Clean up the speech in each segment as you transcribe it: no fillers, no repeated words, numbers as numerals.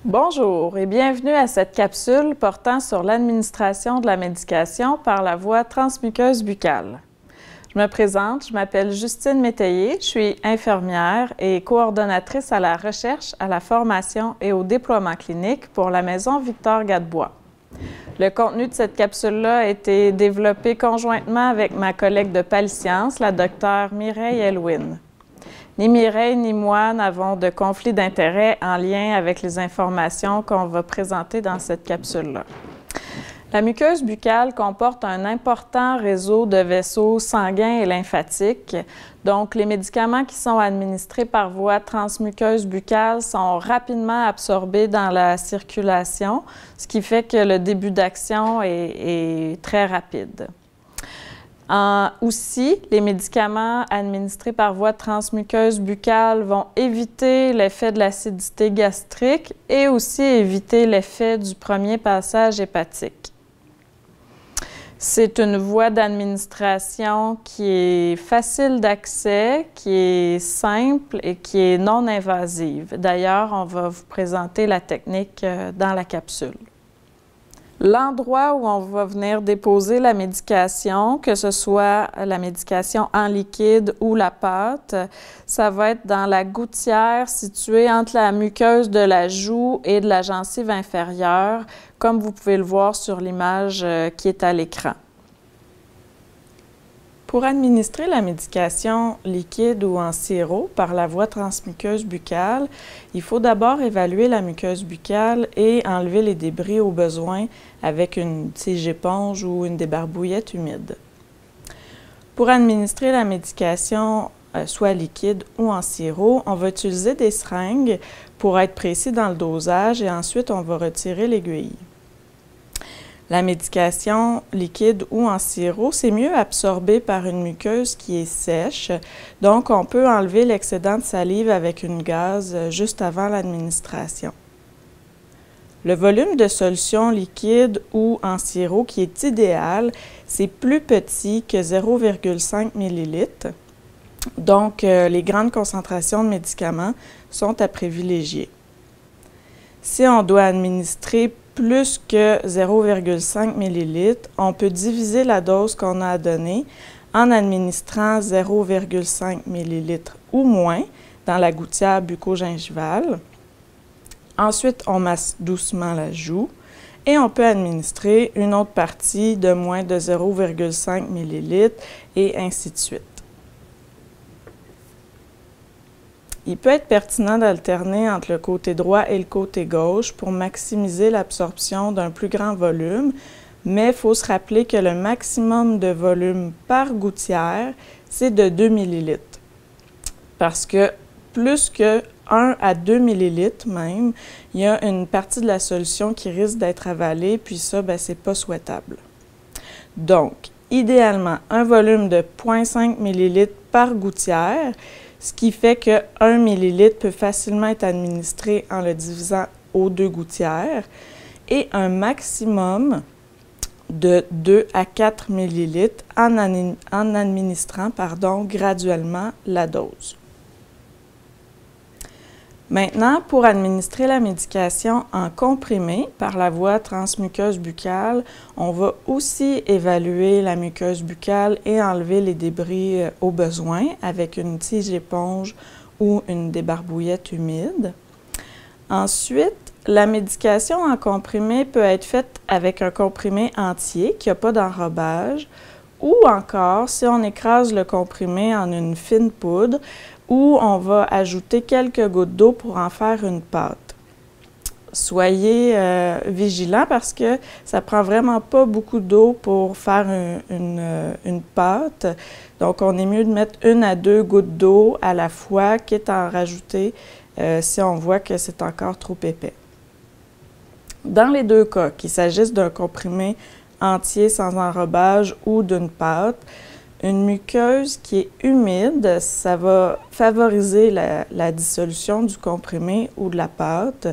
Bonjour et bienvenue à cette capsule portant sur l'administration de la médication par la voie transmuqueuse buccale. Je me présente, je m'appelle Justine Métayer, je suis infirmière et coordonnatrice à la recherche, à la formation et au déploiement clinique pour la Maison Victor-Gadebois. Le contenu de cette capsule-là a été développé conjointement avec ma collègue de Palisciences, la docteure Mireille Elwin. Ni Mireille ni moi n'avons de conflit d'intérêt en lien avec les informations qu'on va présenter dans cette capsule-là. La muqueuse buccale comporte un important réseau de vaisseaux sanguins et lymphatiques. Donc, les médicaments qui sont administrés par voie transmuqueuse buccale sont rapidement absorbés dans la circulation, ce qui fait que le début d'action est très rapide. Aussi, les médicaments administrés par voie transmuqueuse buccale vont éviter l'effet de l'acidité gastrique et aussi éviter l'effet du premier passage hépatique. C'est une voie d'administration qui est facile d'accès, qui est simple et qui est non invasive. D'ailleurs, on va vous présenter la technique dans la capsule. L'endroit où on va venir déposer la médication, que ce soit la médication en liquide ou la pâte, ça va être dans la gouttière située entre la muqueuse de la joue et de la gencive inférieure, comme vous pouvez le voir sur l'image qui est à l'écran. Pour administrer la médication liquide ou en sirop par la voie transmuqueuse buccale, il faut d'abord évaluer la muqueuse buccale et enlever les débris au besoin avec une tige éponge ou une débarbouillette humide. Pour administrer la médication soit liquide ou en sirop, on va utiliser des seringues pour être précis dans le dosage et ensuite on va retirer l'aiguille. La médication liquide ou en sirop, c'est mieux absorbé par une muqueuse qui est sèche, donc on peut enlever l'excédent de salive avec une gaze juste avant l'administration. Le volume de solution liquide ou en sirop qui est idéal, c'est plus petit que 0,5 ml. Donc, les grandes concentrations de médicaments sont à privilégier. Si on doit administrer plus que 0,5 ml, on peut diviser la dose qu'on a à donner en administrant 0,5 ml ou moins dans la gouttière bucco-gingivale. Ensuite, on masse doucement la joue et on peut administrer une autre partie de moins de 0,5 ml et ainsi de suite. Il peut être pertinent d'alterner entre le côté droit et le côté gauche pour maximiser l'absorption d'un plus grand volume, mais il faut se rappeler que le maximum de volume par gouttière, c'est de 2 ml. Parce que plus que 1 à 2 ml même, il y a une partie de la solution qui risque d'être avalée, puis ça, c'est pas souhaitable. Donc, idéalement, un volume de 0,5 ml par gouttière, ce qui fait que 1 ml peut facilement être administré en le divisant aux 2 gouttières, et un maximum de 2 à 4 ml en administrant graduellement la dose. Maintenant, pour administrer la médication en comprimé par la voie transmuqueuse buccale, on va aussi évaluer la muqueuse buccale et enlever les débris au besoin avec une tige éponge ou une débarbouillette humide. Ensuite, la médication en comprimé peut être faite avec un comprimé entier qui n'a pas d'enrobage ou encore si on écrase le comprimé en une fine poudre où on va ajouter quelques gouttes d'eau pour en faire une pâte. Soyez vigilants parce que ça prend vraiment pas beaucoup d'eau pour faire une pâte. Donc, on est mieux de mettre 1 à 2 gouttes d'eau à la fois, quitte à en rajouter si on voit que c'est encore trop épais. Dans les deux cas, qu'il s'agisse d'un comprimé entier sans enrobage ou d'une pâte, une muqueuse qui est humide, ça va favoriser la dissolution du comprimé ou de la pâte.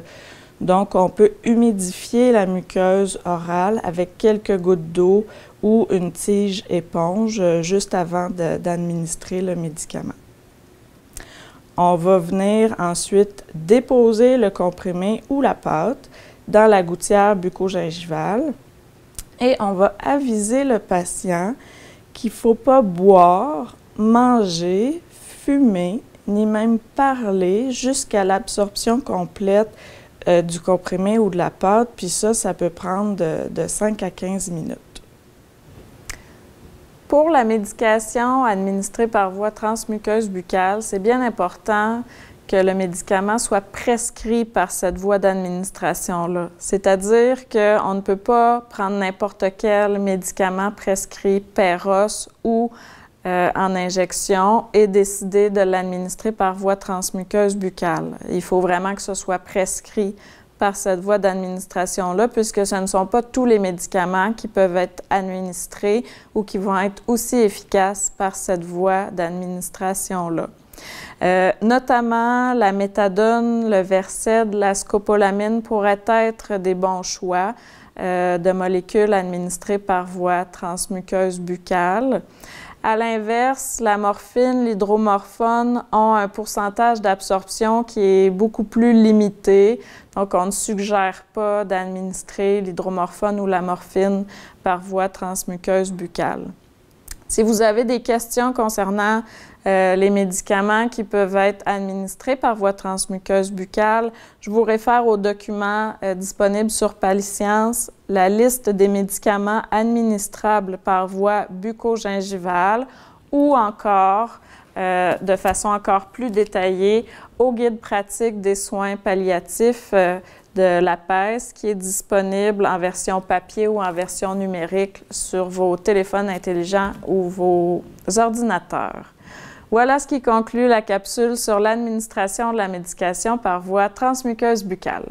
Donc, on peut humidifier la muqueuse orale avec quelques gouttes d'eau ou une tige éponge juste avant d'administrer le médicament. On va venir ensuite déposer le comprimé ou la pâte dans la gouttière bucco-gingivale et on va aviser le patient qu'il ne faut pas boire, manger, fumer, ni même parler jusqu'à l'absorption complète du comprimé ou de la pâte, puis ça peut prendre de 5 à 15 minutes. Pour la médication administrée par voie transmuqueuse buccale, c'est bien important que le médicament soit prescrit par cette voie d'administration-là. C'est-à-dire qu'on ne peut pas prendre n'importe quel médicament prescrit per os ou en injection et décider de l'administrer par voie transmuqueuse buccale. Il faut vraiment que ce soit prescrit par cette voie d'administration-là, puisque ce ne sont pas tous les médicaments qui peuvent être administrés ou qui vont être aussi efficaces par cette voie d'administration-là. Notamment la méthadone, le Versed, la scopolamine pourraient être des bons choix de molécules administrées par voie transmuqueuse buccale. À l'inverse, la morphine, l'hydromorphone ont un pourcentage d'absorption qui est beaucoup plus limité. Donc, on ne suggère pas d'administrer l'hydromorphone ou la morphine par voie transmuqueuse buccale. Si vous avez des questions concernant les médicaments qui peuvent être administrés par voie transmuqueuse buccale, je vous réfère au document disponible sur Paliscience, la liste des médicaments administrables par voie bucco-gingivale ou encore, de façon encore plus détaillée, au guide pratique des soins palliatifs de l'APES qui est disponible en version papier ou en version numérique sur vos téléphones intelligents ou vos ordinateurs. Voilà ce qui conclut la capsule sur l'administration de la médication par voie transmuqueuse buccale.